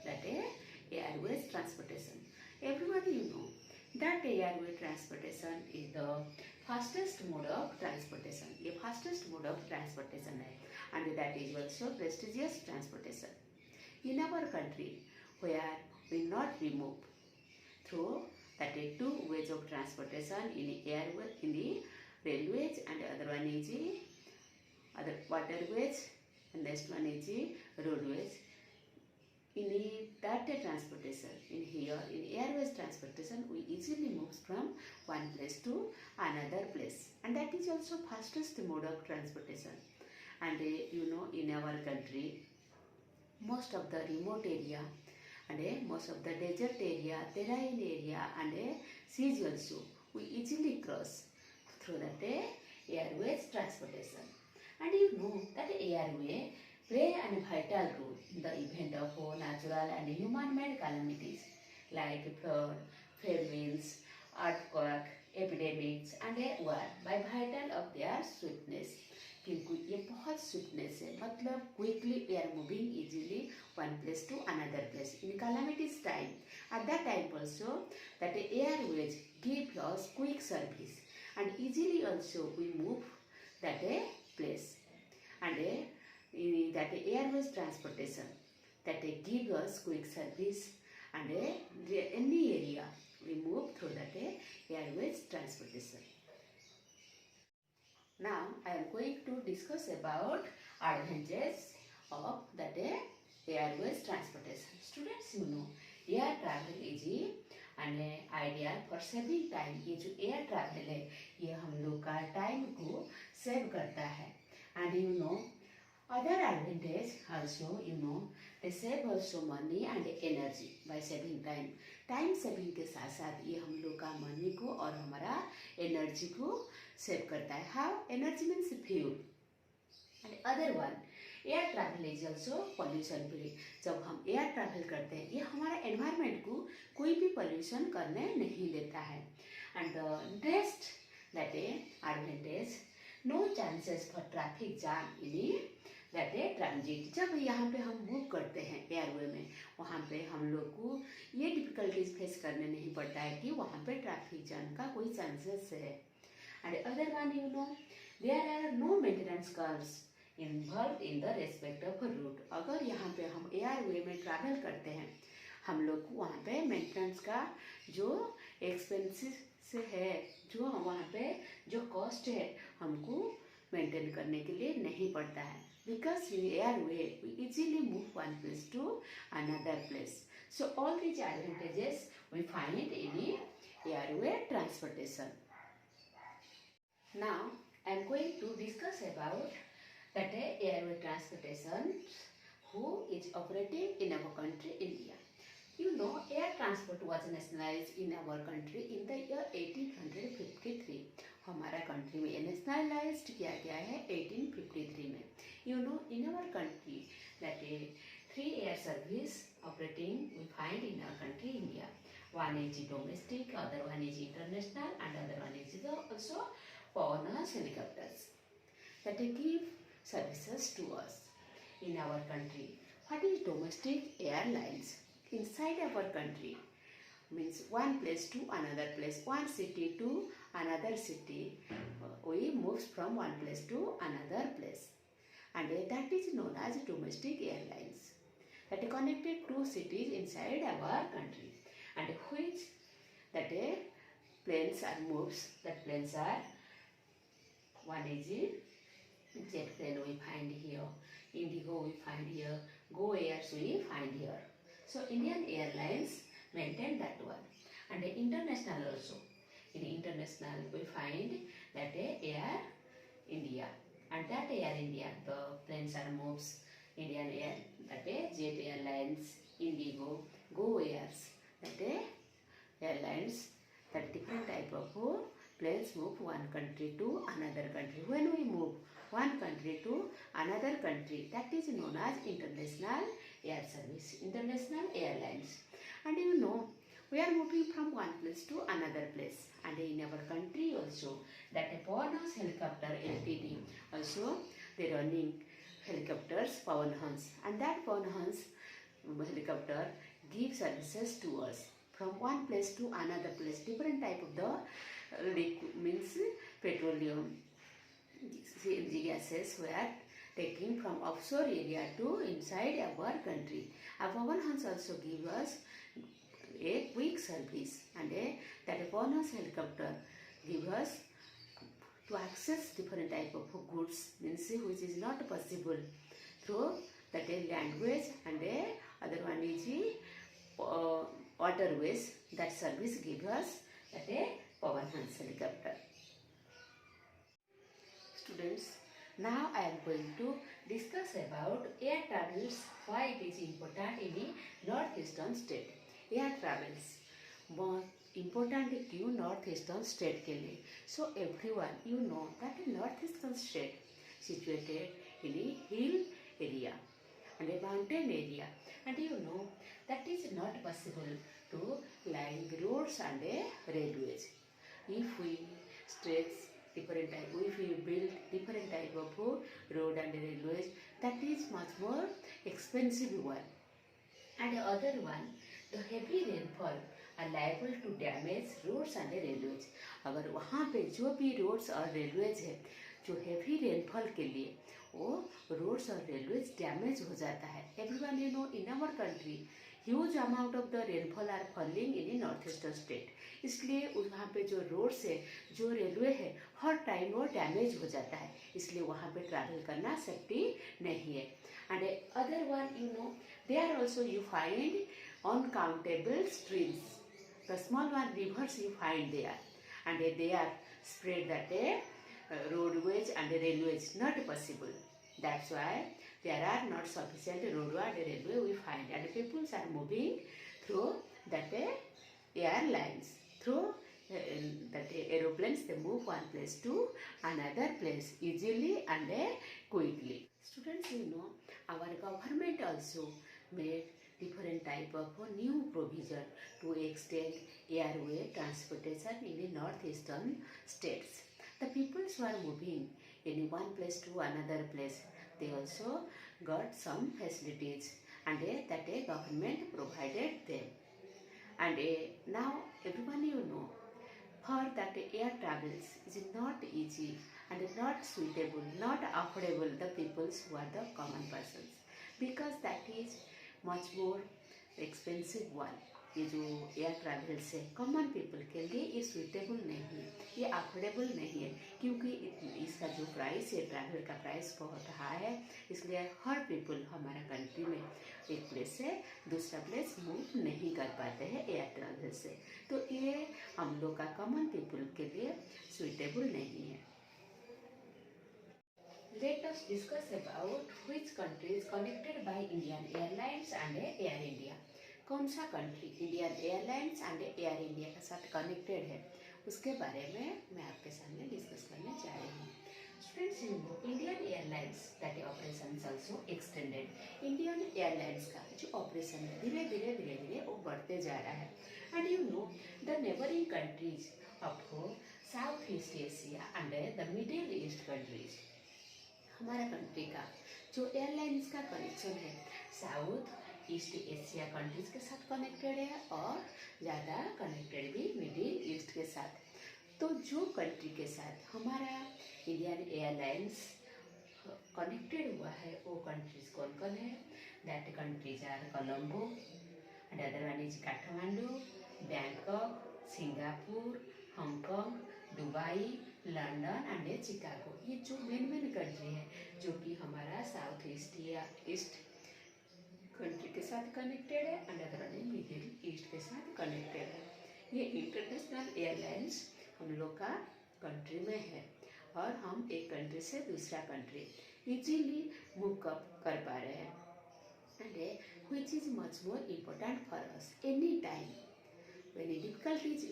that airways transportation. Everybody you know that airway transportation is the fastest mode of transportation. A fastest mode of transportation and that is also prestigious transportation. In our country where we not remove through that is two ways of transportation in airway, in the railways, and other one is other waterways, and next one is roadways. In that transportation, in here in airways transportation, we easily move from one place to another place, and that is also fastest mode of transportation. And you know, in our country, most of the remote area and most of the desert area, terrain area, and seas also we easily cross through that airways transportation. And you know that airway play a vital role in the event of natural and human-made calamities like flood, famines, earthquake, epidemics, and war by vital of their swiftness. क्योंकि ये बहुत sweetness है, मतलब quickly we are moving easily one place to another place in calamities time. At that time also that airways give us quick service and easily also we move that place, and that airways transportation that give us quick service, and any area we move through that airways transportation. Now I am going to discuss about advantages of that airways transportation. Students, you know air travel is an ideal for saving time. ये जो air travel है ये हम लोग का time को save करता है. And you know other advantage also, you know they save also money and energy by saving time. Time saving के साथ साथ ये हम लोग का मनी को और हमारा एनर्जी को सेव करता है. How? Energy means fuel. And other one air travel is also pollution free. जब हम एयर ट्रैवल करते हैं ये हमारा एनवायरनमेंट को कोई भी पॉल्यूशन करने नहीं देता है. And the next that advantage, no chances for traffic jam in that transit. जब यहाँ पे हम मूव करते हैं एयरवे में, वहाँ पे हम लोग को ये डिफिकल्टीज फेस करने नहीं पड़ता है कि वहाँ पे ट्रैफिक जाम का कोई चांसेस है. And other one you know there are no maintenance cost involve in the respect of route. अगर यहाँ पे हम एयरवे में ट्रैवल करते हैं हम लोग को वहाँ पे मेंटेनेंस का जो एक्सपेंसिस है, जो वहाँ पे जो कॉस्ट है हमको मेंटेन करने के लिए नहीं पड़ता है. Because in airway we easily move one place to another place. So all these advantages we find in airway transportation. Now I am going to discuss about that airway transportation who is operating in our country India. You know air transport was nationalized in our country in the year 1853. हमारा country में nationalised किया गया है 1853 में. You know in our country that 3 air service operating we find in our country India. One is domestic, other one is international, and other one is also foreign helicopters that give services to us in our country. What is domestic airlines? Inside our country means one place to another place, one city to another city. We move from one place to another place, and that is known as domestic airlines that connected two cities inside our country, and which that planes are moves. That planes are one is jet plane we find here, Indigo we find here, Go Airs we find here. So Indian Airlines maintain that one, and international also. In international we find that Air India, and that Air India the planes are moves Indian Air, that Jet Airlines, Indigo, Go Airs, that airlines, that different type of planes move one country to another country. When we move one country to another country, that is known as international air service, international airlines. And you know we are moving from one place to another place, and in our country also that Pawanhans helicopter LTD also they running helicopters Pawanhans, and that Pawanhans helicopter give services to us from one place to another place. Different type of the means petroleum, CNG gases were taking from offshore area to inside our country. Our government also give us a quick service, and that bonus helicopter give us to access different type of goods, means which is not possible through that landways, and other one is waterways. That service give us that power hands helicopter. Students, now I am going to discuss about air travels, why it is important in the northeastern state. Air travels बहुत important है क्यों north eastern state के लिए. So everyone you know that north eastern state situated in a hill area and a mountain area, and you know that is not possible to line roads and railways. If we stretch different type, if we build different type of road and railways, that is much more expensive one. And the other one, the heavy rainfall are liable to damage roads and railways. अगर वहाँ पे जो भी roads और railways है, जो heavy rainfall के लिए वो roads और railways damage हो जाता है. Everyone you know in our country huge amount of the rainfall are falling in the northeastern state. इसलिए वहाँ पे जो roads है, जो railway है, हर टाइम वो डैमेज हो जाता है. इसलिए वहाँ पे ट्रैवल करना सेफ्टी नहीं है. And other one you know, there also you find uncountable streams. The small one rivers you find there, and they are spread that roadways and railways not possible. That's why there are not sufficient roadway and railway we find, and people are moving through that airlines, through that aeroplanes. They move one place to another place easily and quickly. Students, you know, our government also made different type of new provision to extend airway transportation in the northeastern states. The peoples who are moving in one place to another place, they also got some facilities, and that government provided them. And now everyone you know, for that air travels is not easy and not suitable, not affordable the peoples who are the common persons, because that is much more expensive one. ये जो air travels है common people के लिए ये suitable नहीं है, ये affordable नहीं है, क्योंकि इसका जो प्राइस है, ट्रैवल का प्राइस बहुत हाई है. इसलिए हर पीपल हमारा कंट्री में एक प्लेस से दूसरा प्लेस मूव नहीं कर पाते हैं एयर ट्रैवल से. तो ये हम लोग का कॉमन पीपल के लिए सुइटेबल नहीं है. Let us discuss about which country is connected by Indian Airlines and Air India. कौन सा country Indian airlines and air India के साथ कनेक्टेड है, उसके बारे में मैं आपके सामने डिस्कस करने जा रही हूँ. Students, you know Indian airlines that operations also extended. Indian airlines का जो ऑपरेशन है धीरे धीरे वो बढ़ते जा रहा है. And you know the neighbouring countries of south east Asia and the middle east countries, हमारा कंट्री का जो एयरलाइंस का कनेक्शन है साउथ ईस्ट एशिया कंट्रीज के साथ कनेक्टेड है और ज़्यादा कनेक्टेड भी मिडिल ईस्ट के साथ. तो जो कंट्री के साथ हमारा इंडियन एयरलाइंस कनेक्टेड हुआ है वो कंट्रीज कौन कौन है? That countries are Colombo, and other one is Kathmandu, Bangkok, Singapore, Hong Kong, Dubai, London and Chicago. ये जो मेन कंट्री है जो कि हमारा साउथ ईस्ट कंट्री के साथ कनेक्टेड है, and other one middle east के साथ कनेक्टेड है. ये इंटरनेशनल एयरलाइंस हम लोग का कंट्री में है और हम एक कंट्री से दूसरा कंट्री इजीली मूव कर पा रहे हैं. And which is much more important for us any time when in difficulties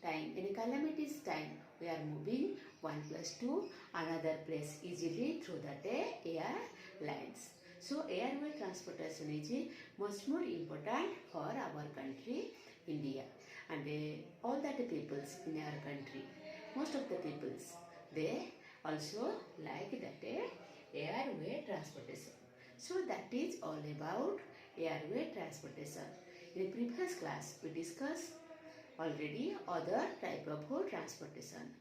time, in calamities time, we are moving one place to another place easily through that airlines. So airway transportation is much more important for our country India, and all that peoples in our country, most of the peoples, they also like that airway transportation. So that is all about airway transportation. In the previous class, we discussed already other type of transportation.